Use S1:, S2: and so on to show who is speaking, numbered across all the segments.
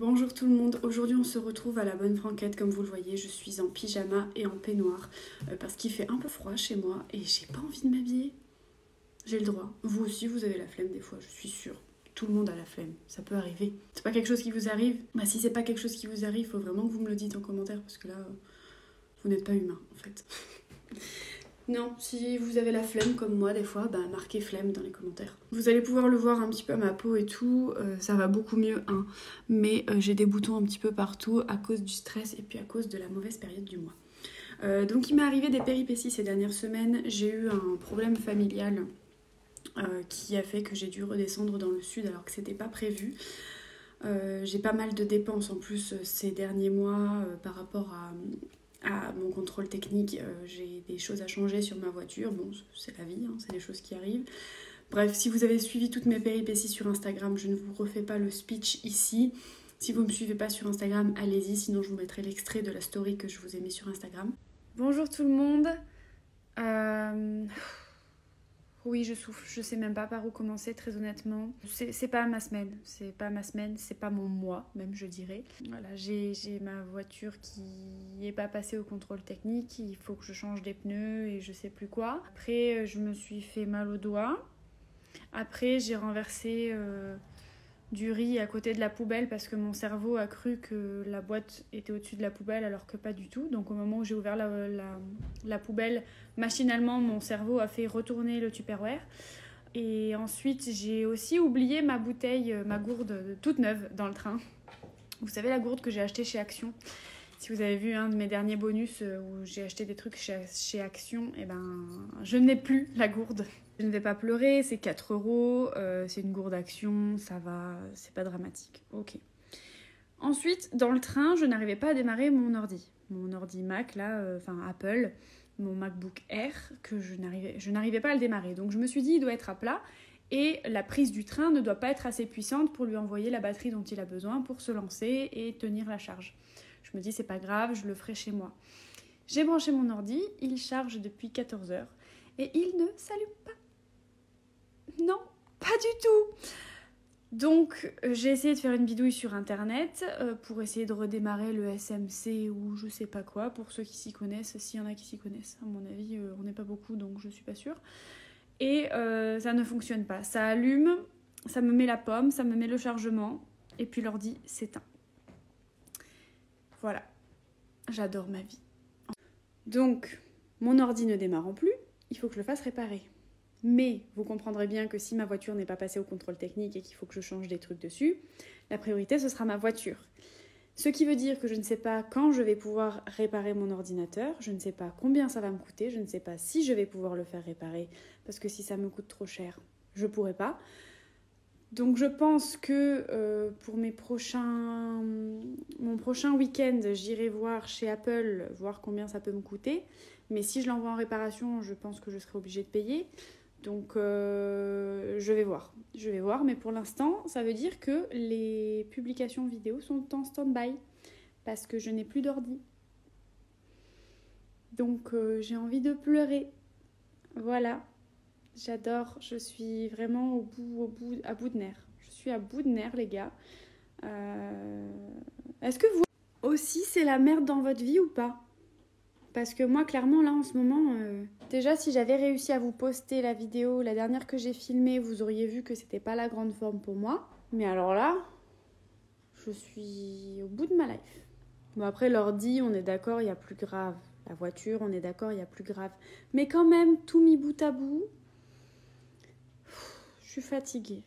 S1: Bonjour tout le monde, aujourd'hui on se retrouve à la bonne franquette. Comme vous le voyez, je suis en pyjama et en peignoir parce qu'il fait un peu froid chez moi et j'ai pas envie de m'habiller. J'ai le droit. Vous aussi vous avez la flemme des fois, je suis sûre. Tout le monde a la flemme, ça peut arriver. C'est pas quelque chose qui vous arrive? Bah si c'est pas quelque chose qui vous arrive, faut vraiment que vous me le dites en commentaire parce que là, vous n'êtes pas humain en fait. Non, si vous avez la flemme comme moi des fois, bah marquez flemme dans les commentaires. Vous allez pouvoir le voir un petit peu à ma peau et tout, ça va beaucoup mieux, hein. Mais j'ai des boutons un petit peu partout à cause du stress et puis à cause de la mauvaise période du mois. Donc il m'est arrivé des péripéties ces dernières semaines. J'ai eu un problème familial qui a fait que j'ai dû redescendre dans le sud alors que c'était pas prévu. J'ai pas mal de dépenses en plus ces derniers mois par rapport à mon contrôle technique. J'ai des choses à changer sur ma voiture. Bon, c'est la vie, hein, c'est des choses qui arrivent. Bref, si vous avez suivi toutes mes péripéties sur Instagram, je ne vous refais pas le speech ici. Si vous ne me suivez pas sur Instagram, allez-y, sinon je vous mettrai l'extrait de la story que je vous ai mis sur Instagram. Bonjour tout le monde. Oui, je souffle, je sais même pas par où commencer, très honnêtement. C'est pas ma semaine, c'est pas ma semaine, c'est pas mon mois, même je dirais. Voilà, j'ai ma voiture qui est pas passée au contrôle technique, il faut que je change des pneus et je sais plus quoi. Après, je me suis fait mal au doigt. Après, j'ai renversé du riz à côté de la poubelle parce que mon cerveau a cru que la boîte était au-dessus de la poubelle alors que pas du tout. Donc au moment où j'ai ouvert la poubelle, machinalement mon cerveau a fait retourner le Tupperware. Et ensuite j'ai aussi oublié ma bouteille, ma gourde toute neuve dans le train. Vous savez la gourde que j'ai achetée chez Action. Si vous avez vu un de mes derniers bonus où j'ai acheté des trucs chez Action, et ben je n'ai plus la gourde. Je ne vais pas pleurer, c'est 4 euros, c'est une gourde Action, ça va, c'est pas dramatique. Ok. Ensuite, dans le train, je n'arrivais pas à démarrer mon ordi. Mon ordi Mac, là, enfin Apple, mon MacBook Air, que je n'arrivais pas à le démarrer. Donc je me suis dit, il doit être à plat. Et la prise du train ne doit pas être assez puissante pour lui envoyer la batterie dont il a besoin pour se lancer et tenir la charge. Je me dis, c'est pas grave, je le ferai chez moi. J'ai branché mon ordi, il charge depuis 14 heures et il ne s'allume pas. Non, pas du tout. Donc j'ai essayé de faire une bidouille sur internet pour essayer de redémarrer le SMC ou je sais pas quoi, pour ceux qui s'y connaissent, s'il y en a qui s'y connaissent. À mon avis, on n'est pas beaucoup donc je suis pas sûre. Et ça ne fonctionne pas. Ça allume, ça me met la pomme, ça me met le chargement et puis l'ordi s'éteint. Voilà, j'adore ma vie. Donc, mon ordi ne démarrant plus, il faut que je le fasse réparer. Mais vous comprendrez bien que si ma voiture n'est pas passée au contrôle technique et qu'il faut que je change des trucs dessus, la priorité ce sera ma voiture. Ce qui veut dire que je ne sais pas quand je vais pouvoir réparer mon ordinateur, je ne sais pas combien ça va me coûter, je ne sais pas si je vais pouvoir le faire réparer, parce que si ça me coûte trop cher, je ne pourrai pas. Donc je pense que pour mon prochain week-end, j'irai voir chez Apple, voir combien ça peut me coûter. Mais si je l'envoie en réparation, je pense que je serai obligée de payer. Donc je vais voir. Je vais voir, mais pour l'instant, ça veut dire que les publications vidéo sont en stand-by. Parce que je n'ai plus d'ordi. Donc j'ai envie de pleurer. Voilà. J'adore, je suis vraiment à bout de nerfs. Je suis à bout de nerfs, les gars. Est-ce que vous aussi, c'est la merde dans votre vie ou pas? Parce que moi, clairement, là, en ce moment... Déjà, si j'avais réussi à vous poster la vidéo, la dernière que j'ai filmée, vous auriez vu que c'était pas la grande forme pour moi. Mais alors là, je suis au bout de ma life. Bon, après, l'ordi, on est d'accord, il y a plus grave. La voiture, on est d'accord, il y a plus grave. Mais quand même, tout mis bout à bout... Je suis fatiguée.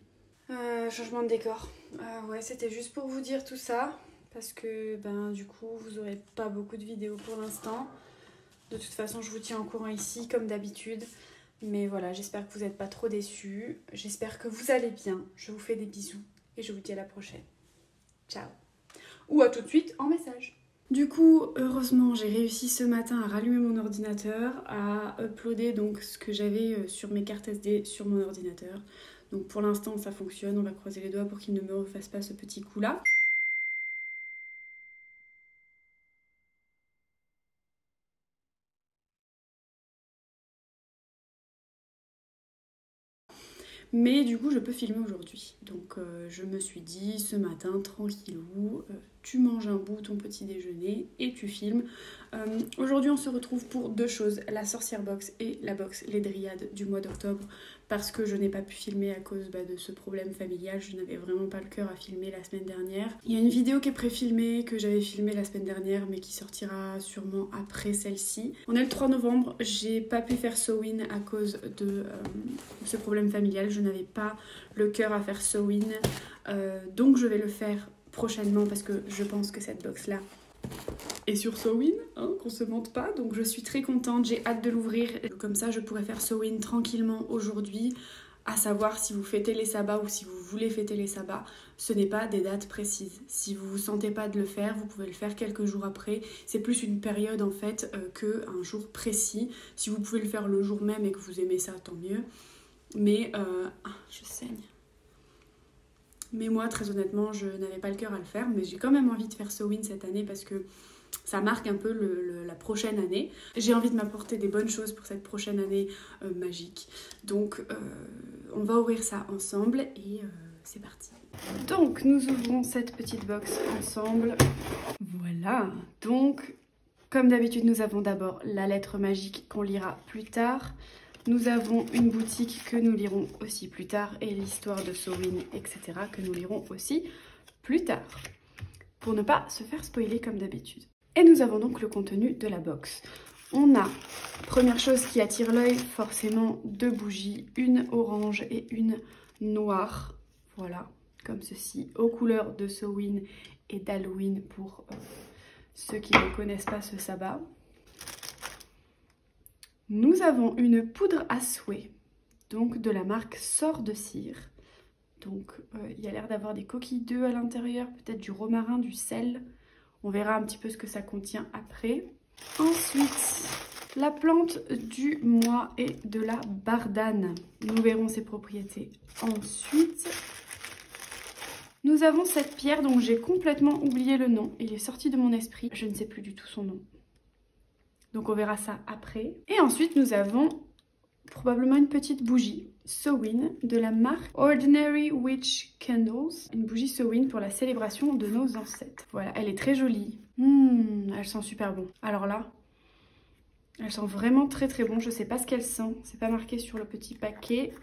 S1: Changement de décor. Ouais, c'était juste pour vous dire tout ça. Parce que, du coup, vous aurez pas beaucoup de vidéos pour l'instant. De toute façon, je vous tiens au courant ici, comme d'habitude. Mais voilà, j'espère que vous n'êtes pas trop déçus. J'espère que vous allez bien. Je vous fais des bisous. Et je vous dis à la prochaine. Ciao. Ou à tout de suite en message. Du coup, heureusement, j'ai réussi ce matin à rallumer mon ordinateur, à uploader donc ce que j'avais sur mes cartes SD sur mon ordinateur. Donc pour l'instant, ça fonctionne. On va croiser les doigts pour qu'il ne me refasse pas ce petit coup-là. Mais du coup je peux filmer aujourd'hui. Donc je me suis dit ce matin tranquillou, tu manges un bout ton petit déjeuner et tu filmes. Aujourd'hui on se retrouve pour deux choses, la sorcière box et la box Les Dryades du mois d'octobre, parce que je n'ai pas pu filmer à cause de ce problème familial. Je n'avais vraiment pas le cœur à filmer la semaine dernière. Il y a une vidéo qui est pré-filmée que j'avais filmée la semaine dernière mais qui sortira sûrement après celle-ci. On est le 3 novembre, j'ai pas pu faire Sewin à cause de ce problème familial. Je n'avais pas le cœur à faire Sewin, donc je vais le faire prochainement parce que je pense que cette box là est sur Sewin, hein, qu'on se mente pas. Donc je suis très contente, j'ai hâte de l'ouvrir. Comme ça je pourrai faire Sewin tranquillement aujourd'hui. À savoir si vous fêtez les sabbats ou si vous voulez fêter les sabbats, ce n'est pas des dates précises. Si vous vous sentez pas de le faire, vous pouvez le faire quelques jours après. C'est plus une période en fait qu'un jour précis. Si vous pouvez le faire le jour même et que vous aimez ça, tant mieux. Mais je saigne. Mais moi, très honnêtement, je n'avais pas le cœur à le faire. Mais j'ai quand même envie de faire Sewin cette année parce que ça marque un peu la prochaine année. J'ai envie de m'apporter des bonnes choses pour cette prochaine année magique. Donc, on va ouvrir ça ensemble et c'est parti. Donc, nous ouvrons cette petite box ensemble. Voilà. Donc, comme d'habitude, nous avons d'abord la lettre magique qu'on lira plus tard. Nous avons une boutique que nous lirons aussi plus tard et l'histoire de Sewin, etc. que nous lirons aussi plus tard. Pour ne pas se faire spoiler comme d'habitude. Et nous avons donc le contenu de la box. On a, première chose qui attire l'œil, forcément deux bougies, une orange et une noire. Voilà, comme ceci, aux couleurs de Sewin et d'Halloween pour ceux qui ne connaissent pas ce sabbat. Nous avons une poudre à souhait, donc de la marque Sort de Cire. Donc il y a l'air d'avoir des coquilles d'œufs à l'intérieur, peut-être du romarin, du sel. On verra un petit peu ce que ça contient après. Ensuite, la plante du mois est de la bardane. Nous verrons ses propriétés ensuite. Nous avons cette pierre dont j'ai complètement oublié le nom. Il est sorti de mon esprit. Je ne sais plus du tout son nom. Donc on verra ça après. Et ensuite, nous avons probablement une petite bougie Sewin de la marque Ordinary Witch Candles. Une bougie Sewin pour la célébration de nos ancêtres. Voilà, elle est très jolie. Elle sent super bon. Alors là, elle sent vraiment très très bon. Je sais pas ce qu'elle sent. C'est pas marqué sur le petit paquet.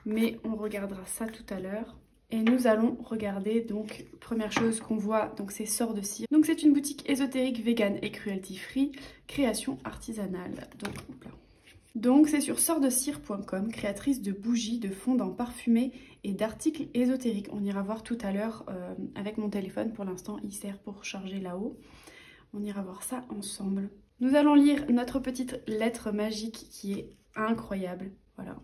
S1: Mais on regardera ça tout à l'heure. Et nous allons regarder donc, première chose qu'on voit, donc c'est Sort de Cire. Donc c'est une boutique ésotérique, vegan et cruelty free, création artisanale. Donc c'est sur sortdecire.com, créatrice de bougies, de fondants parfumés et d'articles ésotériques. On ira voir tout à l'heure avec mon téléphone, pour l'instant il sert pour charger là-haut. On ira voir ça ensemble. Nous allons lire notre petite lettre magique qui est incroyable. Voilà.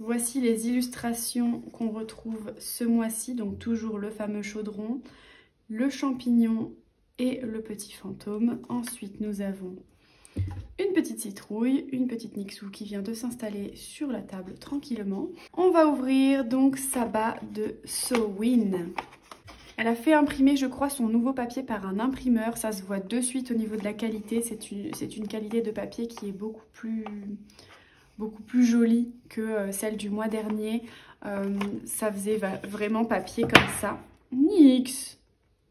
S1: Voici les illustrations qu'on retrouve ce mois-ci, donc toujours le fameux chaudron, le champignon et le petit fantôme. Ensuite, nous avons une petite citrouille, une petite Nixou qui vient de s'installer sur la table tranquillement. On va ouvrir donc Sabbat de Sewin. Elle a fait imprimer, je crois, son nouveau papier par un imprimeur. Ça se voit de suite au niveau de la qualité. C'est une qualité de papier qui est beaucoup plus jolie que celle du mois dernier. Ça faisait vraiment papier comme ça. Nix!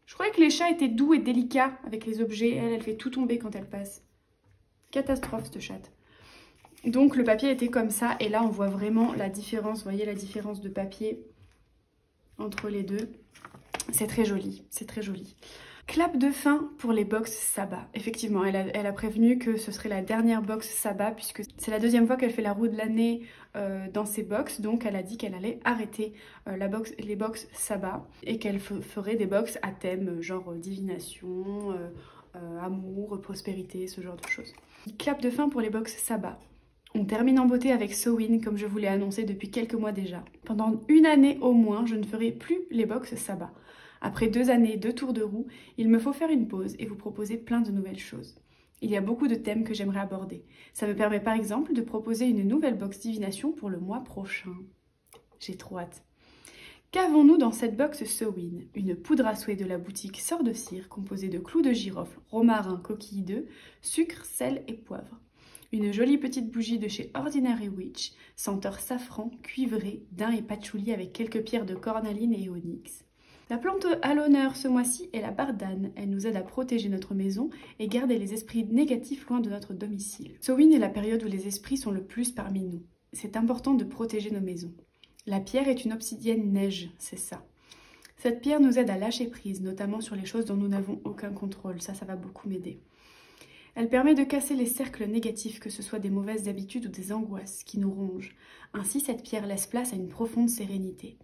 S1: Je croyais que les chats étaient doux et délicats avec les objets. Elle fait tout tomber quand elle passe. Catastrophe, cette chatte. Donc le papier était comme ça. Et là, on voit vraiment la différence. Vous voyez la différence de papier entre les deux. C'est très joli. C'est très joli. Clap de fin pour les box sabbat. Effectivement, elle a prévenu que ce serait la dernière box sabbat puisque c'est la deuxième fois qu'elle fait la roue de l'année dans ses box. Donc elle a dit qu'elle allait arrêter les box sabbat et qu'elle ferait des box à thème genre divination, amour, prospérité, ce genre de choses. Clap de fin pour les box sabbat. On termine en beauté avec Sewin comme je vous l'ai annoncé depuis quelques mois déjà. Pendant une année au moins, je ne ferai plus les box sabbat. Après 2 années, 2 tours de roue, il me faut faire une pause et vous proposer plein de nouvelles choses. Il y a beaucoup de thèmes que j'aimerais aborder. Ça me permet par exemple de proposer une nouvelle box divination pour le mois prochain. J'ai trop hâte. Qu'avons-nous dans cette box Sewin? Une poudre à souhait de la boutique Sort de Cire composée de clous de girofle, romarin, coquilles d'œufs, sucre, sel et poivre. Une jolie petite bougie de chez Ordinary Witch, senteur safran, cuivré, daim et patchouli avec quelques pierres de cornaline et onyx. La plante à l'honneur ce mois-ci est la bardane. Elle nous aide à protéger notre maison et garder les esprits négatifs loin de notre domicile. Samhain est la période où les esprits sont le plus parmi nous. C'est important de protéger nos maisons. La pierre est une obsidienne neige, c'est ça. Cette pierre nous aide à lâcher prise, notamment sur les choses dont nous n'avons aucun contrôle. Ça va beaucoup m'aider. Elle permet de casser les cercles négatifs, que ce soit des mauvaises habitudes ou des angoisses qui nous rongent. Ainsi, cette pierre laisse place à une profonde sérénité.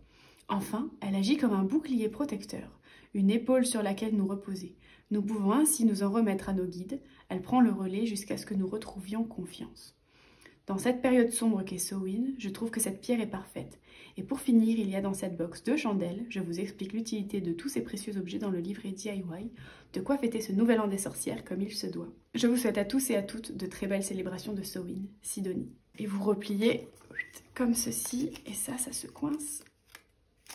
S1: Enfin, elle agit comme un bouclier protecteur, une épaule sur laquelle nous reposer. Nous pouvons ainsi nous en remettre à nos guides. Elle prend le relais jusqu'à ce que nous retrouvions confiance. Dans cette période sombre qu'est Samhain, je trouve que cette pierre est parfaite. Et pour finir, il y a dans cette box 2 chandelles. Je vous explique l'utilité de tous ces précieux objets dans le livret DIY. De quoi fêter ce nouvel an des sorcières comme il se doit. Je vous souhaite à tous et à toutes de très belles célébrations de Samhain, Sidonie. Et vous repliez comme ceci, et ça se coince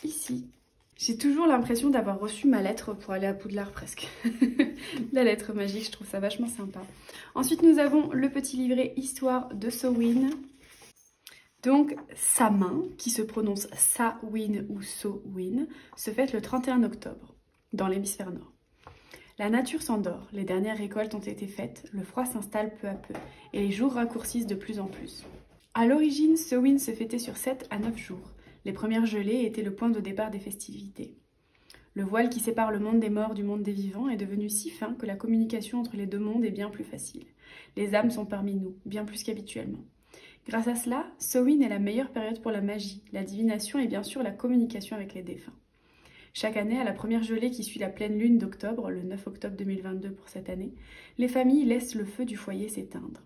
S1: ici. J'ai toujours l'impression d'avoir reçu ma lettre pour aller à Poudlard presque. La lettre magique, je trouve ça vachement sympa. Ensuite, nous avons le petit livret Histoire de Samhain. Donc, Samhain, qui se prononce Sa-win ou So-win, se fête le 31 octobre, dans l'hémisphère nord. La nature s'endort, les dernières récoltes ont été faites, le froid s'installe peu à peu, et les jours raccourcissent de plus en plus. À l'origine, Samhain se fêtait sur 7 à 9 jours. Les premières gelées étaient le point de départ des festivités. Le voile qui sépare le monde des morts du monde des vivants est devenu si fin que la communication entre les deux mondes est bien plus facile. Les âmes sont parmi nous, bien plus qu'habituellement. Grâce à cela, Samhain est la meilleure période pour la magie, la divination et bien sûr la communication avec les défunts. Chaque année, à la première gelée qui suit la pleine lune d'octobre, le 9 octobre 2022 pour cette année, les familles laissent le feu du foyer s'éteindre.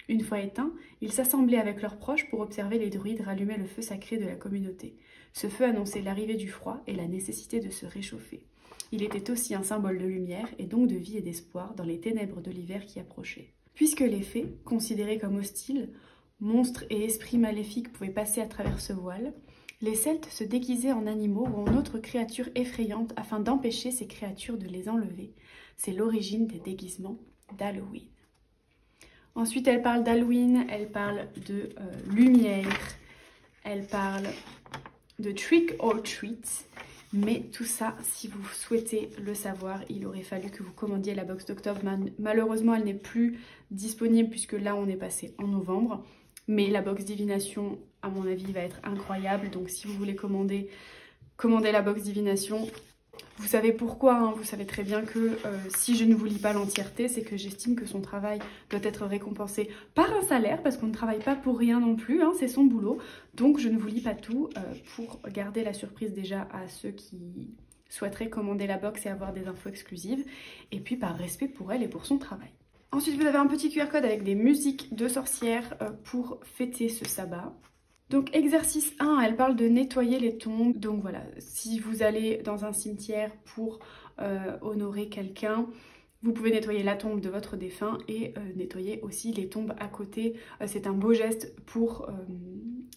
S1: Une fois éteint, ils s'assemblaient avec leurs proches pour observer les druides rallumer le feu sacré de la communauté. Ce feu annonçait l'arrivée du froid et la nécessité de se réchauffer. Il était aussi un symbole de lumière et donc de vie et d'espoir dans les ténèbres de l'hiver qui approchait. Puisque les fées, considérées comme hostiles, monstres et esprits maléfiques pouvaient passer à travers ce voile, les Celtes se déguisaient en animaux ou en autres créatures effrayantes afin d'empêcher ces créatures de les enlever. C'est l'origine des déguisements d'Halloween. Ensuite, elle parle d'Halloween, elle parle de lumière, elle parle de trick or treat. Mais tout ça, si vous souhaitez le savoir, il aurait fallu que vous commandiez la box d'octobre. Malheureusement, elle n'est plus disponible puisque là, on est passé en novembre. Mais la box divination, à mon avis, va être incroyable. Donc si vous voulez commander la box divination. Vous savez pourquoi, hein, vous savez très bien que si je ne vous lis pas l'entièreté, c'est que j'estime que son travail doit être récompensé par un salaire, parce qu'on ne travaille pas pour rien non plus, hein, c'est son boulot. Donc je ne vous lis pas tout pour garder la surprise déjà à ceux qui souhaiteraient commander la box et avoir des infos exclusives, et puis par respect pour elle et pour son travail. Ensuite, vous avez un petit QR code avec des musiques de sorcières pour fêter ce sabbat. Donc exercice 1, elle parle de nettoyer les tombes. Donc voilà, si vous allez dans un cimetière pour honorer quelqu'un, vous pouvez nettoyer la tombe de votre défunt et nettoyer aussi les tombes à côté. C'est un beau geste pour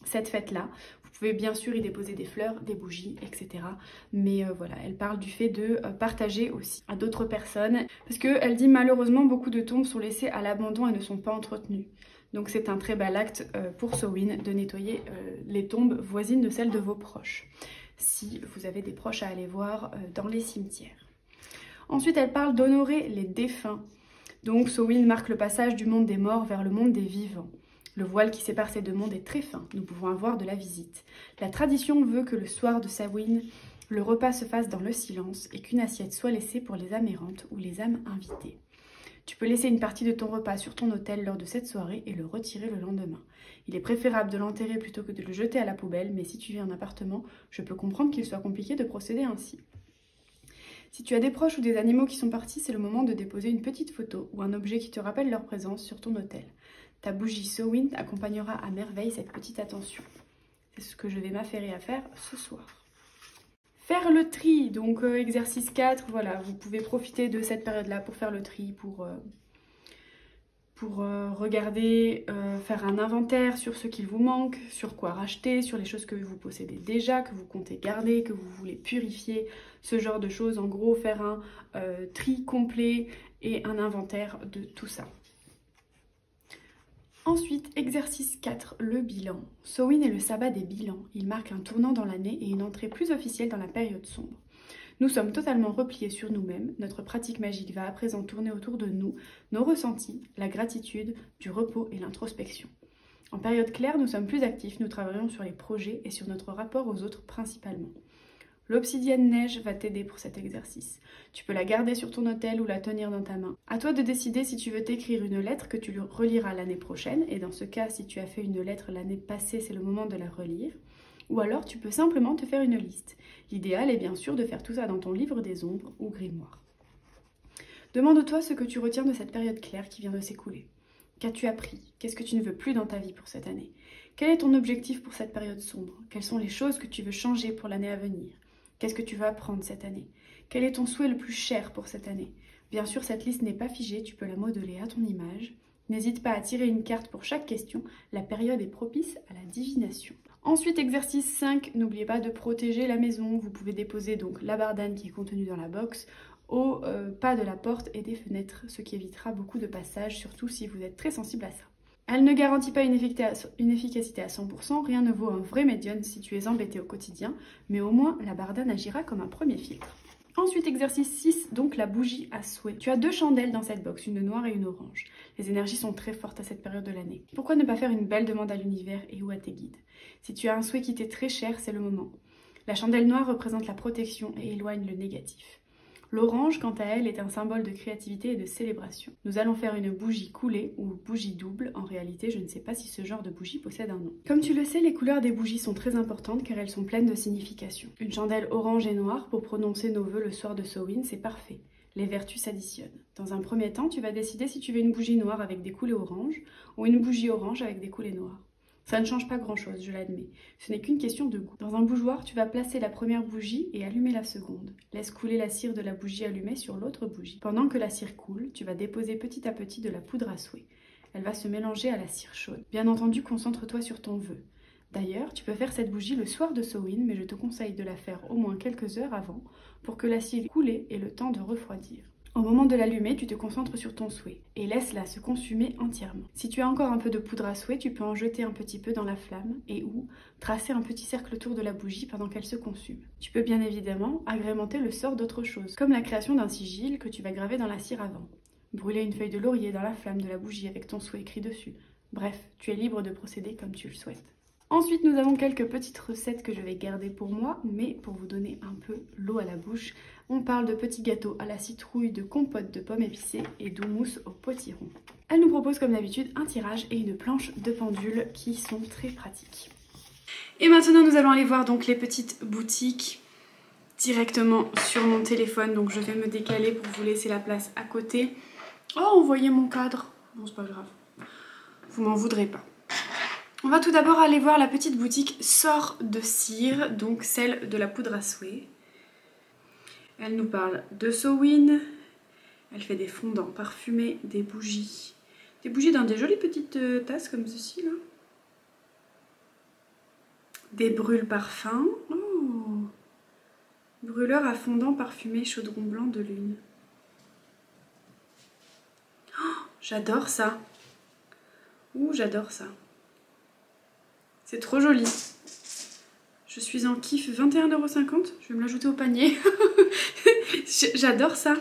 S1: cette fête-là. Vous pouvez bien sûr y déposer des fleurs, des bougies, etc. Mais voilà, elle parle du fait de partager aussi à d'autres personnes. Parce qu'elle dit malheureusement beaucoup de tombes sont laissées à l'abandon et ne sont pas entretenues. Donc c'est un très bel acte pour Samhain de nettoyer les tombes voisines de celles de vos proches, si vous avez des proches à aller voir dans les cimetières. Ensuite, elle parle d'honorer les défunts. Donc Samhain marque le passage du monde des morts vers le monde des vivants. Le voile qui sépare ces deux mondes est très fin, nous pouvons avoir de la visite. La tradition veut que le soir de Samhain, le repas se fasse dans le silence et qu'une assiette soit laissée pour les âmes errantes ou les âmes invitées. Tu peux laisser une partie de ton repas sur ton autel lors de cette soirée et le retirer le lendemain. Il est préférable de l'enterrer plutôt que de le jeter à la poubelle, mais si tu vis en appartement, je peux comprendre qu'il soit compliqué de procéder ainsi. Si tu as des proches ou des animaux qui sont partis, c'est le moment de déposer une petite photo ou un objet qui te rappelle leur présence sur ton autel. Ta bougie Samhain accompagnera à merveille cette petite attention. C'est ce que je vais m'affairer à faire ce soir. Faire le tri, donc exercice 4, voilà, vous pouvez profiter de cette période-là pour faire le tri, pour regarder, faire un inventaire sur ce qu'il vous manque, sur quoi racheter, sur les choses que vous possédez déjà, que vous comptez garder, que vous voulez purifier, ce genre de choses. En gros, faire un tri complet et un inventaire de tout ça. Ensuite, exercice 4, le bilan. Samhain est le sabbat des bilans. Il marque un tournant dans l'année et une entrée plus officielle dans la période sombre. Nous sommes totalement repliés sur nous-mêmes, notre pratique magique va à présent tourner autour de nous, nos ressentis, la gratitude, du repos et l'introspection. En période claire, nous sommes plus actifs, nous travaillons sur les projets et sur notre rapport aux autres principalement. L'obsidienne neige va t'aider pour cet exercice. Tu peux la garder sur ton autel ou la tenir dans ta main. À toi de décider si tu veux t'écrire une lettre que tu reliras l'année prochaine, et dans ce cas, si tu as fait une lettre l'année passée, c'est le moment de la relire. Ou alors tu peux simplement te faire une liste. L'idéal est bien sûr de faire tout ça dans ton livre des ombres ou grimoire. Demande-toi ce que tu retiens de cette période claire qui vient de s'écouler. Qu'as-tu appris? Qu'est-ce que tu ne veux plus dans ta vie pour cette année? Quel est ton objectif pour cette période sombre? Quelles sont les choses que tu veux changer pour l'année à venir? Qu'est-ce que tu vas apprendre cette année? Quel est ton souhait le plus cher pour cette année? Bien sûr, cette liste n'est pas figée, tu peux la modeler à ton image. N'hésite pas à tirer une carte pour chaque question, la période est propice à la divination. Ensuite, exercice 5, n'oubliez pas de protéger la maison. Vous pouvez déposer donc la bardane qui est contenue dans la box au pas de la porte et des fenêtres, ce qui évitera beaucoup de passages, surtout si vous êtes très sensible à ça. Elle ne garantit pas une efficacité à 100%, rien ne vaut un vrai médium si tu es embêté au quotidien, mais au moins la bardane agira comme un premier filtre. Ensuite, exercice 6, donc la bougie à souhait. Tu as 2 chandelles dans cette box, une noire et une orange. Les énergies sont très fortes à cette période de l'année. Pourquoi ne pas faire une belle demande à l'univers et ou à tes guides? Si tu as un souhait qui t'est très cher, c'est le moment. La chandelle noire représente la protection et éloigne le négatif. L'orange, quant à elle, est un symbole de créativité et de célébration. Nous allons faire une bougie coulée ou bougie double. En réalité, je ne sais pas si ce genre de bougie possède un nom. Comme tu le sais, les couleurs des bougies sont très importantes car elles sont pleines de signification. Une chandelle orange et noire pour prononcer nos vœux le soir de Samhain, c'est parfait. Les vertus s'additionnent. Dans un premier temps, tu vas décider si tu veux une bougie noire avec des coulées oranges ou une bougie orange avec des coulées noires. Ça ne change pas grand-chose, je l'admets. Ce n'est qu'une question de goût. Dans un bougeoir, tu vas placer la première bougie et allumer la seconde. Laisse couler la cire de la bougie allumée sur l'autre bougie. Pendant que la cire coule, tu vas déposer petit à petit de la poudre à souhait. Elle va se mélanger à la cire chaude. Bien entendu, concentre-toi sur ton vœu. D'ailleurs, tu peux faire cette bougie le soir de Samhain, mais je te conseille de la faire au moins quelques heures avant pour que la cire coulée ait le temps de refroidir. Au moment de l'allumer, tu te concentres sur ton souhait et laisse-la se consumer entièrement. Si tu as encore un peu de poudre à souhait, tu peux en jeter un petit peu dans la flamme et ou tracer un petit cercle autour de la bougie pendant qu'elle se consume. Tu peux bien évidemment agrémenter le sort d'autre chose, comme la création d'un sigil que tu vas graver dans la cire avant. Brûler une feuille de laurier dans la flamme de la bougie avec ton souhait écrit dessus. Bref, tu es libre de procéder comme tu le souhaites. Ensuite, nous avons quelques petites recettes que je vais garder pour moi, mais pour vous donner un peu l'eau à la bouche. On parle de petits gâteaux à la citrouille, de compote de pommes épicées et d'houmous au potiron. Elle nous propose comme d'habitude un tirage et une planche de pendule qui sont très pratiques. Et maintenant, nous allons aller voir donc les petites boutiques directement sur mon téléphone. Donc je vais me décaler pour vous laisser la place à côté. Oh, vous voyez mon cadre. Bon, c'est pas grave. Vous m'en voudrez pas. On va tout d'abord aller voir la petite boutique Sort de cire, donc celle de la poudre à souhait. Elle nous parle de Samhain, elle fait des fondants parfumés, des bougies dans des jolies petites tasses comme ceci là. Des brûles parfums, oh. Brûleur à fondant parfumé chaudron blanc de lune. Oh, j'adore ça. Ouh, j'adore ça. C'est trop joli. Je suis en kiff, 21,50 €. Je vais me l'ajouter au panier. J'adore ça.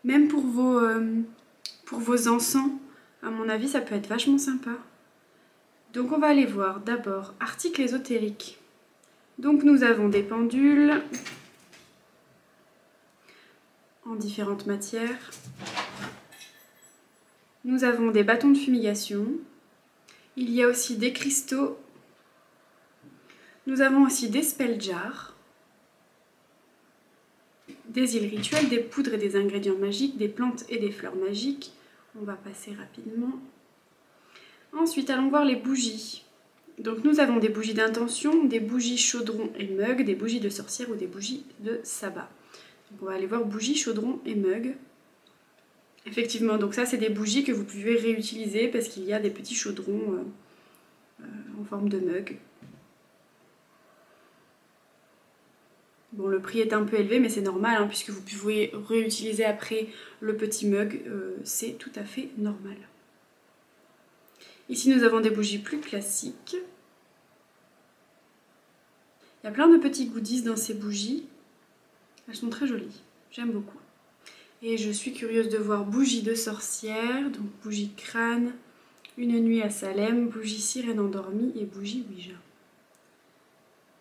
S1: Même pour vos encens, à mon avis, ça peut être vachement sympa. Donc on va aller voir d'abord articles ésotériques. Donc nous avons des pendules en différentes matières. Nous avons des bâtons de fumigation. Il y a aussi des cristaux. Nous avons aussi des spell jars, des îles rituelles, des poudres et des ingrédients magiques, des plantes et des fleurs magiques. On va passer rapidement. Ensuite, allons voir les bougies. Donc nous avons des bougies d'intention, des bougies chaudron et mug, des bougies de sorcière ou des bougies de sabbat. Donc on va aller voir bougies, chaudron et mug. Effectivement, donc ça c'est des bougies que vous pouvez réutiliser parce qu'il y a des petits chaudrons en forme de mug. Bon, le prix est un peu élevé, mais c'est normal, hein, puisque vous pouvez réutiliser après le petit mug, c'est tout à fait normal. Ici, nous avons des bougies plus classiques. Il y a plein de petits goodies dans ces bougies. Elles sont très jolies, j'aime beaucoup. Et je suis curieuse de voir bougie de sorcière, donc bougie crâne, une nuit à Salem, bougie sirène endormie et bougie Ouija.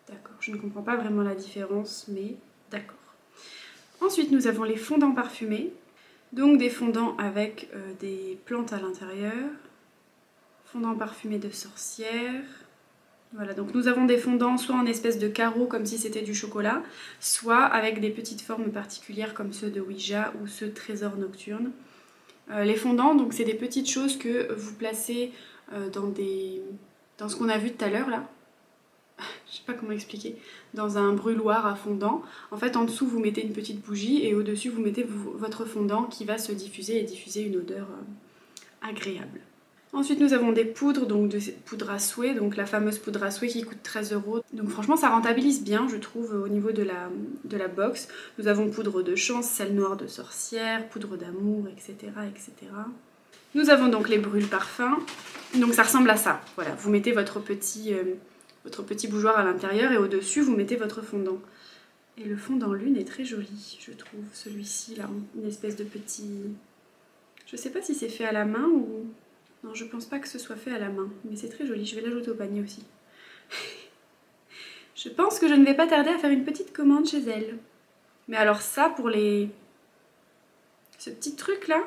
S1: D'accord, je ne comprends pas vraiment la différence, mais d'accord. Ensuite, nous avons les fondants parfumés. Donc des fondants avec des plantes à l'intérieur. Fondants parfumés de sorcière. Voilà, donc nous avons des fondants soit en espèce de carreaux comme si c'était du chocolat, soit avec des petites formes particulières comme ceux de Ouija ou ceux de Trésor Nocturne. Les fondants, donc c'est des petites choses que vous placez dans ce qu'on a vu tout à l'heure là. Je sais pas comment expliquer, dans un brûloir à fondant. En fait, en dessous, vous mettez une petite bougie et au-dessus, vous mettez votre fondant qui va se diffuser et diffuser une odeur agréable. Ensuite, nous avons des poudres, donc de poudre à souhait, donc la fameuse poudre à souhait qui coûte 13 €. Donc franchement, ça rentabilise bien, je trouve, au niveau de la box. Nous avons poudre de chance, sel noir de sorcière, poudre d'amour, etc., etc. Nous avons donc les brûles parfums. Donc ça ressemble à ça. Voilà, vous mettez votre petit bougeoir à l'intérieur et au-dessus, vous mettez votre fondant. Et le fondant lune est très joli, je trouve. Celui-ci, là, une espèce de petit... Je sais pas si c'est fait à la main ou... Non, je pense pas que ce soit fait à la main, mais c'est très joli. Je vais l'ajouter au panier aussi. Je pense que je ne vais pas tarder à faire une petite commande chez elle. Mais alors ça, pour les... Ce petit truc-là,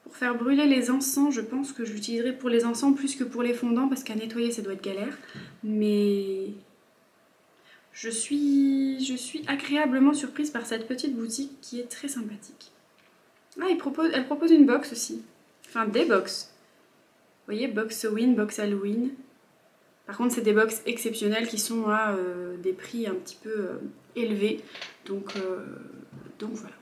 S1: pour faire brûler les encens, je pense que je l'utiliserai pour les encens plus que pour les fondants, parce qu'à nettoyer, ça doit être galère. Mais... Je suis agréablement surprise par cette petite boutique qui est très sympathique. Ah, elle propose une box aussi. Enfin, des box. Vous voyez, box Halloween, box Halloween. Par contre, c'est des box exceptionnelles qui sont à des prix un petit peu élevés. Donc voilà.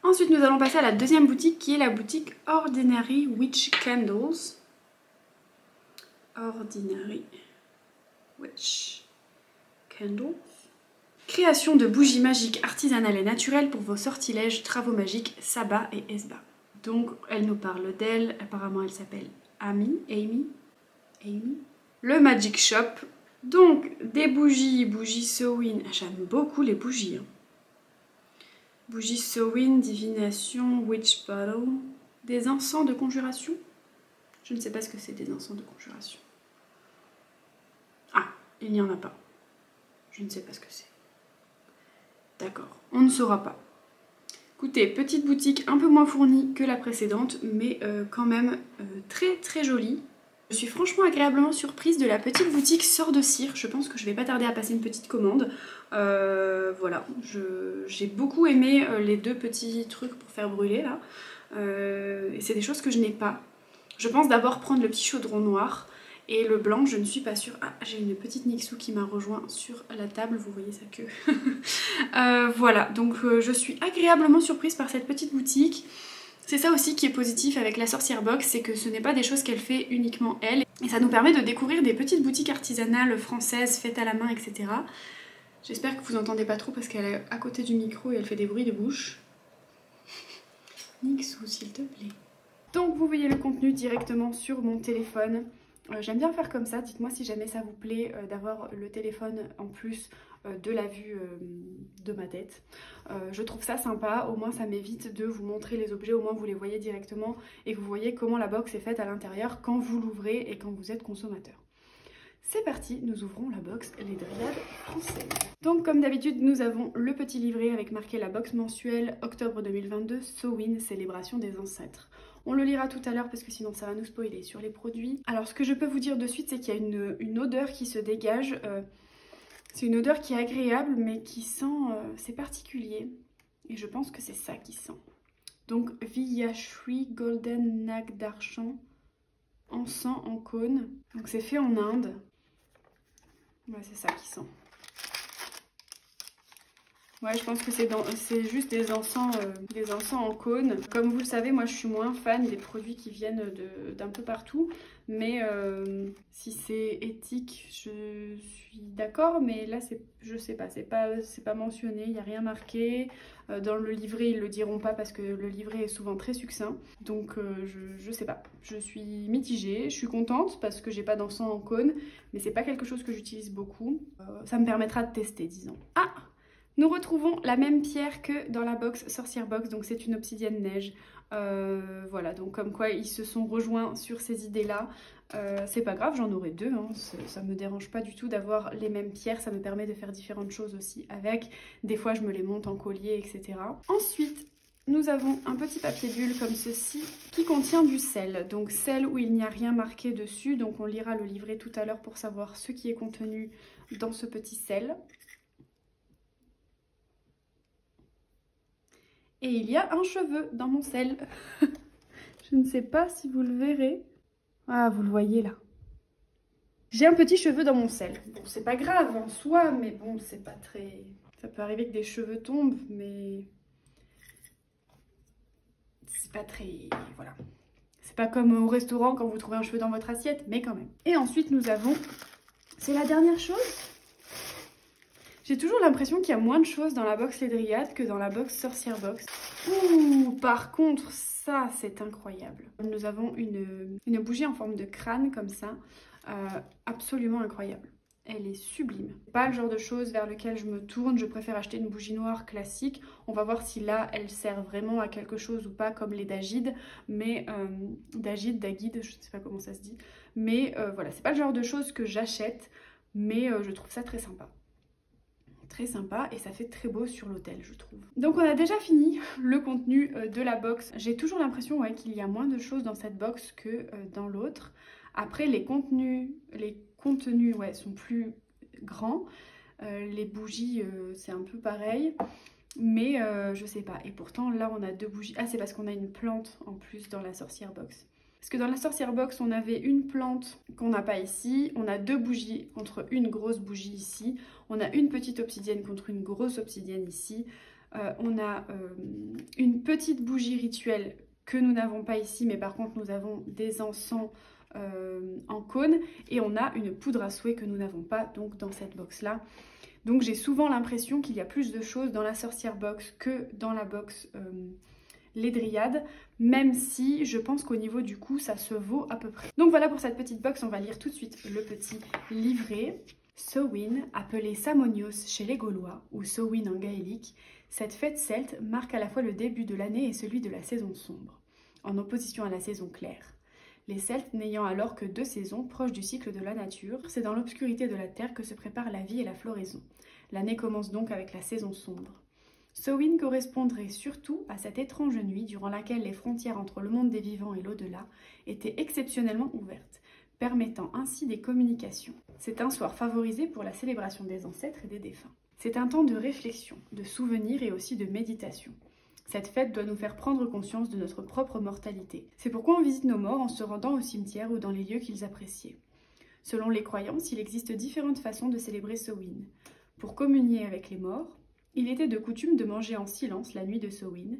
S1: Ensuite, nous allons passer à la deuxième boutique qui est la boutique Ordinary Witch Candles. Ordinary Witch Candles. Création de bougies magiques artisanales et naturelles pour vos sortilèges, travaux magiques, sabbat et esba. Donc elle nous parle d'elle, apparemment elle s'appelle Amy. Le Magic Shop. Donc des bougies Samhain. J'aime beaucoup les bougies. Hein. Bougies Samhain, divination, witch bottle. Des encens de conjuration. Je ne sais pas ce que c'est des encens de conjuration. Ah, il n'y en a pas. Je ne sais pas ce que c'est. D'accord, on ne saura pas. Écoutez, petite boutique un peu moins fournie que la précédente, mais quand même très très jolie. Je suis franchement agréablement surprise de la petite boutique Sort de Cire. Je pense que je vais pas tarder à passer une petite commande. Voilà, j'ai beaucoup aimé les deux petits trucs pour faire brûler là. Et c'est des choses que je n'ai pas. Je pense d'abord prendre le petit chaudron noir. Et le blanc, je ne suis pas sûre. Ah, j'ai une petite Nixou qui m'a rejoint sur la table, vous voyez sa queue. Voilà, donc je suis agréablement surprise par cette petite boutique. C'est ça aussi qui est positif avec la Sorcière Box, c'est que ce n'est pas des choses qu'elle fait uniquement elle. Et ça nous permet de découvrir des petites boutiques artisanales françaises, faites à la main, etc. J'espère que vous n'entendez pas trop parce qu'elle est à côté du micro et elle fait des bruits de bouche. Nixou, s'il te plaît. Donc vous voyez le contenu directement sur mon téléphone. J'aime bien faire comme ça, dites-moi si jamais ça vous plaît d'avoir le téléphone en plus de la vue de ma tête. Je trouve ça sympa, au moins ça m'évite de vous montrer les objets, au moins vous les voyez directement et que vous voyez comment la box est faite à l'intérieur quand vous l'ouvrez et quand vous êtes consommateur. C'est parti, nous ouvrons la box Les Dryades françaises. Donc comme d'habitude, nous avons le petit livret avec marqué la box mensuelle octobre 2022, Samhain, célébration des ancêtres. On le lira tout à l'heure parce que sinon ça va nous spoiler sur les produits. Alors ce que je peux vous dire de suite, c'est qu'il y a une odeur qui se dégage. C'est une odeur qui est agréable mais qui sent... c'est particulier. Et je pense que c'est ça qui sent. Donc Viyashri Golden Nag d'Argent, encens en cône. Donc c'est fait en Inde. Ouais, c'est ça qui sent. Ouais, je pense que c'est juste des encens en cône. Comme vous le savez, moi je suis moins fan des produits qui viennent d'un peu partout. Mais si c'est éthique, je suis d'accord. Mais là, je sais pas, c'est pas mentionné, il n'y a rien marqué. Dans le livret, ils le diront pas parce que le livret est souvent très succinct. Donc je sais pas. Je suis mitigée, je suis contente parce que j'ai pas d'encens en cône. Mais c'est pas quelque chose que j'utilise beaucoup. Ça me permettra de tester, disons. Ah! Nous retrouvons la même pierre que dans la box Sorcière Box, donc c'est une obsidienne neige. Voilà, donc comme quoi ils se sont rejoints sur ces idées-là. C'est pas grave, j'en aurai deux, hein. Ça me dérange pas du tout d'avoir les mêmes pierres, ça me permet de faire différentes choses aussi avec. Des fois je me les monte en collier, etc. Ensuite, nous avons un petit papier bulle comme ceci qui contient du sel. Donc sel où il n'y a rien marqué dessus, donc on lira le livret tout à l'heure pour savoir ce qui est contenu dans ce petit sel. Et il y a un cheveu dans mon sel. Je ne sais pas si vous le verrez. Ah, vous le voyez là. J'ai un petit cheveu dans mon sel. Bon, c'est pas grave en soi, mais bon, c'est pas très... Ça peut arriver que des cheveux tombent, mais... c'est pas très... voilà. C'est pas comme au restaurant quand vous trouvez un cheveu dans votre assiette, mais quand même. Et ensuite, nous avons... c'est la dernière chose. J'ai toujours l'impression qu'il y a moins de choses dans la box Les Dryades que dans la box Sorcière Box. Ouh, par contre, ça, c'est incroyable. Nous avons une bougie en forme de crâne, comme ça. Absolument incroyable. Elle est sublime. Pas le genre de choses vers lequel je me tourne. Je préfère acheter une bougie noire classique. On va voir si là, elle sert vraiment à quelque chose ou pas, comme les d'Agide. Mais d'Agide, je ne sais pas comment ça se dit. Mais voilà, c'est pas le genre de choses que j'achète. Mais je trouve ça très sympa. Très sympa et ça fait très beau sur l'autel, je trouve. Donc on a déjà fini le contenu de la box. J'ai toujours l'impression qu'il y a moins de choses dans cette box que dans l'autre. Après les contenus sont plus grands. Les bougies c'est un peu pareil. Mais je sais pas. Et pourtant là on a deux bougies. Ah, c'est parce qu'on a une plante en plus dans la Sorcière Box. Parce que dans la Sorcière Box, on avait une plante qu'on n'a pas ici. On a deux bougies contre une grosse bougie ici. On a une petite obsidienne contre une grosse obsidienne ici. On a une petite bougie rituelle que nous n'avons pas ici. Mais par contre, nous avons des encens en cône. Et on a une poudre à souhait que nous n'avons pas donc dans cette box-là. Donc j'ai souvent l'impression qu'il y a plus de choses dans la Sorcière Box que dans la box... Les Dryades, même si je pense qu'au niveau du coût, ça se vaut à peu près. Donc voilà pour cette petite box, on va lire tout de suite le petit livret. Samhain, appelé Samonios chez les Gaulois, ou Samhain en gaélique, cette fête celte marque à la fois le début de l'année et celui de la saison sombre, en opposition à la saison claire. Les Celtes n'ayant alors que deux saisons proches du cycle de la nature, c'est dans l'obscurité de la terre que se prépare la vie et la floraison. L'année commence donc avec la saison sombre. Samhain correspondrait surtout à cette étrange nuit durant laquelle les frontières entre le monde des vivants et l'au-delà étaient exceptionnellement ouvertes, permettant ainsi des communications. C'est un soir favorisé pour la célébration des ancêtres et des défunts. C'est un temps de réflexion, de souvenir et aussi de méditation. Cette fête doit nous faire prendre conscience de notre propre mortalité. C'est pourquoi on visite nos morts en se rendant au cimetière ou dans les lieux qu'ils appréciaient. Selon les croyances, il existe différentes façons de célébrer Samhain. Pour communier avec les morts, il était de coutume de manger en silence la nuit de Samhain.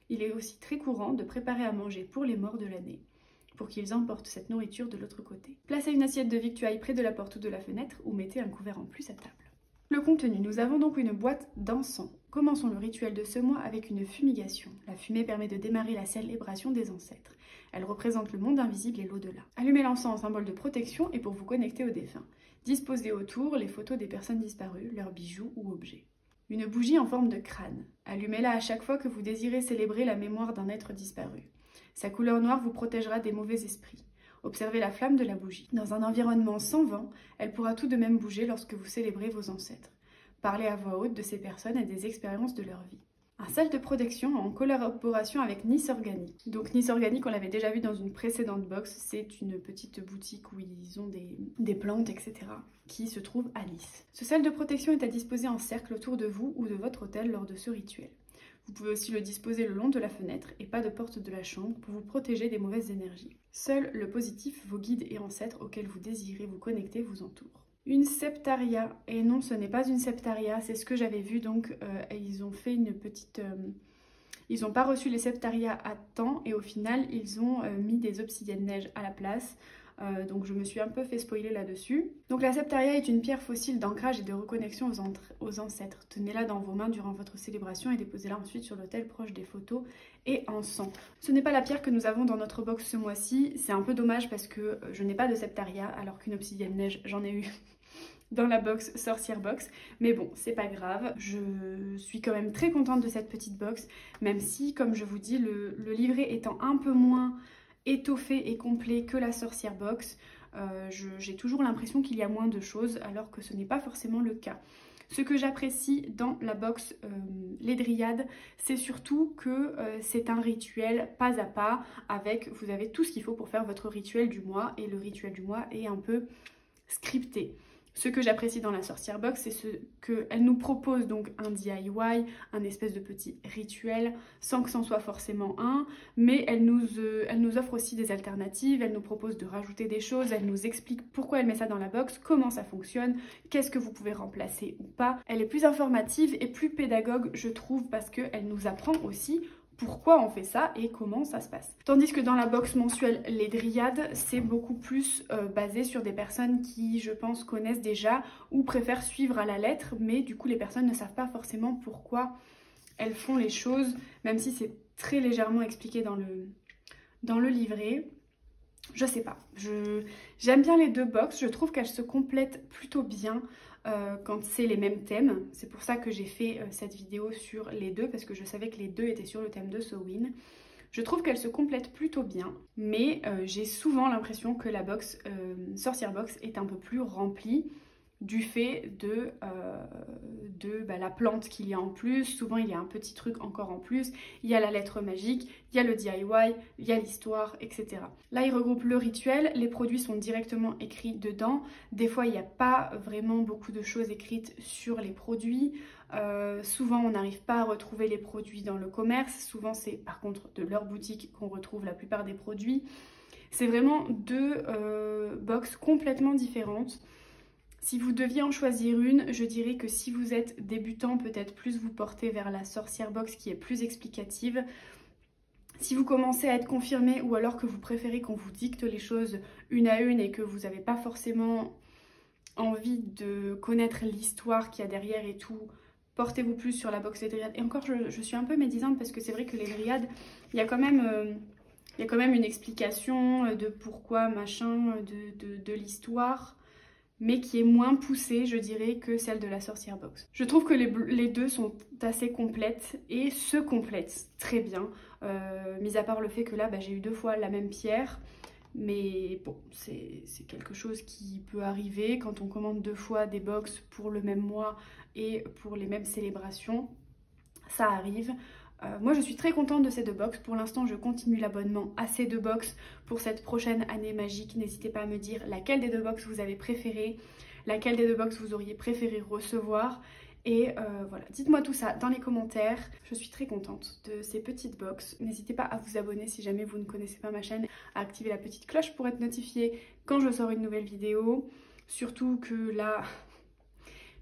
S1: Il est aussi très courant de préparer à manger pour les morts de l'année, pour qu'ils emportent cette nourriture de l'autre côté. Placez une assiette de victuailles près de la porte ou de la fenêtre, ou mettez un couvert en plus à table. Le contenu, nous avons donc une boîte d'encens. Commençons le rituel de ce mois avec une fumigation. La fumée permet de démarrer la célébration des ancêtres. Elle représente le monde invisible et l'au-delà. Allumez l'encens en symbole de protection et pour vous connecter aux défunts. Disposez autour les photos des personnes disparues, leurs bijoux ou objets. Une bougie en forme de crâne. Allumez-la à chaque fois que vous désirez célébrer la mémoire d'un être disparu. Sa couleur noire vous protégera des mauvais esprits. Observez la flamme de la bougie. Dans un environnement sans vent, elle pourra tout de même bouger lorsque vous célébrez vos ancêtres. Parlez à voix haute de ces personnes et des expériences de leur vie. Un sel de protection en collaboration avec Nice Organique. Donc Nice Organique, on l'avait déjà vu dans une précédente box, c'est une petite boutique où ils ont des plantes, etc. qui se trouve à Nice. Ce sel de protection est à disposer en cercle autour de vous ou de votre hôtel lors de ce rituel. Vous pouvez aussi le disposer le long de la fenêtre et pas de porte de la chambre pour vous protéger des mauvaises énergies. Seul le positif, vos guides et ancêtres auxquels vous désirez vous connecter vous entourent. une Septaria. Et non, ce n'est pas une Septaria, c'est ce que j'avais vu. Donc ils ont fait une petite... ils n'ont pas reçu les Septaria à temps et au final ils ont mis des obsidiennes neige à la place. Donc je me suis un peu fait spoiler là-dessus. Donc la Septaria est une pierre fossile d'ancrage et de reconnexion aux ancêtres. Tenez-la dans vos mains durant votre célébration et déposez-la ensuite sur l'autel proche des photos et en sang. Ce n'est pas la pierre que nous avons dans notre box ce mois-ci. C'est un peu dommage parce que je n'ai pas de Septaria alors qu'une obsidienne neige j'en ai eu dans la box sorcière box, mais bon c'est pas grave, je suis quand même très contente de cette petite box, même si comme je vous dis le livret étant un peu moins étoffé et complet que la sorcière box, j'ai toujours l'impression qu'il y a moins de choses alors que ce n'est pas forcément le cas. Ce que j'apprécie dans la box Les Dryades, c'est surtout que c'est un rituel pas à pas avec, vous avez tout ce qu'il faut pour faire votre rituel du mois et le rituel du mois est un peu scripté. Ce que j'apprécie dans la sorcière box, c'est ce qu'elle nous propose donc un DIY, un espèce de petit rituel, sans que c'en soit forcément un, mais elle nous offre aussi des alternatives, elle nous propose de rajouter des choses, elle nous explique pourquoi elle met ça dans la box, comment ça fonctionne, qu'est-ce que vous pouvez remplacer ou pas. Elle est plus informative et plus pédagogue, je trouve, parce qu'elle nous apprend aussi pourquoi on fait ça et comment ça se passe. Tandis que dans la box mensuelle Les Dryades, c'est beaucoup plus basé sur des personnes qui, je pense, connaissent déjà ou préfèrent suivre à la lettre, mais du coup les personnes ne savent pas forcément pourquoi elles font les choses, même si c'est très légèrement expliqué dans le livret. Je sais pas, j'aime bien les deux box, je trouve qu'elles se complètent plutôt bien quand c'est les mêmes thèmes. C'est pour ça que j'ai fait cette vidéo sur les deux, parce que je savais que les deux étaient sur le thème de Samhain. Je trouve qu'elles se complètent plutôt bien, mais j'ai souvent l'impression que la box sorcière box est un peu plus remplie du fait de la plante qu'il y a en plus. Souvent il y a un petit truc encore en plus, il y a la lettre magique, il y a le DIY, il y a l'histoire, etc. Là il regroupe le rituel, les produits sont directement écrits dedans, des fois il n'y a pas vraiment beaucoup de choses écrites sur les produits, souvent on n'arrive pas à retrouver les produits dans le commerce, souvent c'est par contre de leur boutique qu'on retrouve la plupart des produits. C'est vraiment deux box complètement différentes. Si vous deviez en choisir une, je dirais que si vous êtes débutant, peut-être plus vous porter vers la sorcière box qui est plus explicative. Si vous commencez à être confirmé ou alors que vous préférez qu'on vous dicte les choses une à une et que vous n'avez pas forcément envie de connaître l'histoire qu'il y a derrière et tout, portez-vous plus sur la box Les Dryades. Et encore, je suis un peu médisante parce que c'est vrai que les Dryades, il y a quand même une explication de pourquoi, machin, de l'histoire, mais qui est moins poussée, je dirais, que celle de la sorcière box. Je trouve que les deux sont assez complètes et se complètent très bien, mis à part le fait que là, j'ai eu deux fois la même pierre, mais bon, c'est quelque chose qui peut arriver quand on commande deux fois des box pour le même mois et pour les mêmes célébrations, ça arrive. Moi je suis très contente de ces deux box. Pour l'instant je continue l'abonnement à ces deux box pour cette prochaine année magique. N'hésitez pas à me dire laquelle des deux box vous avez préféré, laquelle des deux box vous auriez préféré recevoir. Et voilà, dites-moi tout ça dans les commentaires. Je suis très contente de ces petites box. N'hésitez pas à vous abonner si jamais vous ne connaissez pas ma chaîne, à activer la petite cloche pour être notifié quand je sors une nouvelle vidéo. Surtout que là...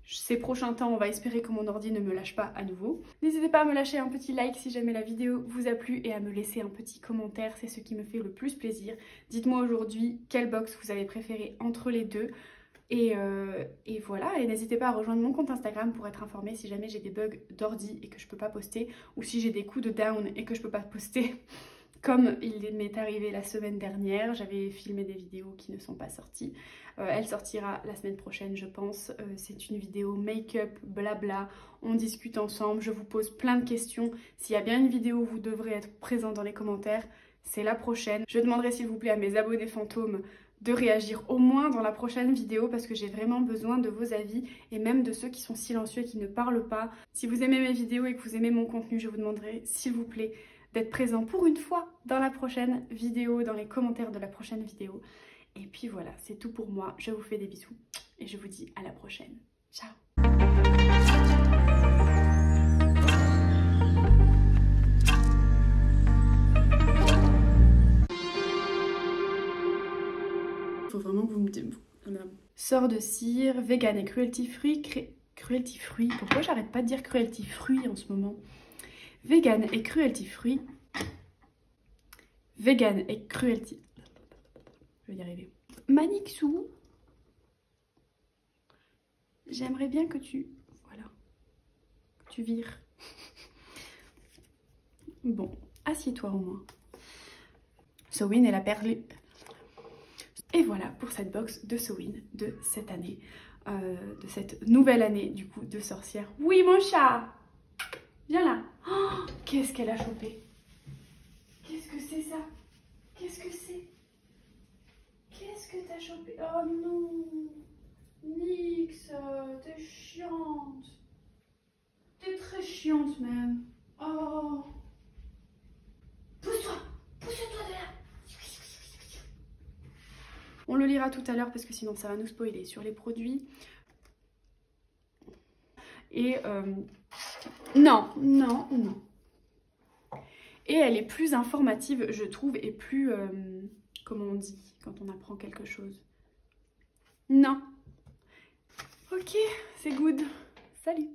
S1: ces prochains temps, on va espérer que mon ordi ne me lâche pas à nouveau. N'hésitez pas à me lâcher un petit like si jamais la vidéo vous a plu et à me laisser un petit commentaire, c'est ce qui me fait le plus plaisir. Dites-moi aujourd'hui quelle box vous avez préféré entre les deux. Et voilà, et n'hésitez pas à rejoindre mon compte Instagram pour être informé si jamais j'ai des bugs d'ordi et que je peux pas poster, ou si j'ai des coups de down et que je peux pas poster. Comme il m'est arrivé la semaine dernière, j'avais filmé des vidéos qui ne sont pas sorties. Elle sortira la semaine prochaine, je pense. C'est une vidéo make-up, blabla. On discute ensemble, je vous pose plein de questions. S'il y a bien une vidéo où vous devrez être présent dans les commentaires, c'est la prochaine. Je demanderai s'il vous plaît à mes abonnés fantômes de réagir au moins dans la prochaine vidéo parce que j'ai vraiment besoin de vos avis et même de ceux qui sont silencieux et qui ne parlent pas. Si vous aimez mes vidéos et que vous aimez mon contenu, je vous demanderai s'il vous plaît d'être présent pour une fois dans la prochaine vidéo, dans les commentaires de la prochaine vidéo. Et puis voilà, c'est tout pour moi. Je vous fais des bisous et je vous dis à la prochaine. Ciao! Faut vraiment que vous me dites... sort de cire, vegan et cruelty free. Cruelty free, pourquoi j'arrête pas de dire cruelty free en ce moment? Vegan et cruelty free. Vegan et cruelty. Je vais y arriver. Manixou. J'aimerais bien que tu... Voilà. Que tu vires. Bon, assieds-toi au moins. Sewin et la perle. Et voilà pour cette box de Sewin de cette année. De cette nouvelle année du coup de sorcière. Oui mon chat! Viens là. Oh, qu'est-ce qu'elle a chopé? Qu'est-ce que c'est ça? Qu'est-ce que c'est? Qu'est-ce que t'as chopé? Oh non! Nix, t'es chiante. T'es très chiante même. Oh! Pousse-toi! Pousse-toi de là! On le lira tout à l'heure parce que sinon ça va nous spoiler sur les produits. Et non, non, non. Et elle est plus informative, je trouve, et plus... comment on dit quand on apprend quelque chose? Non. Ok, c'est good. Salut.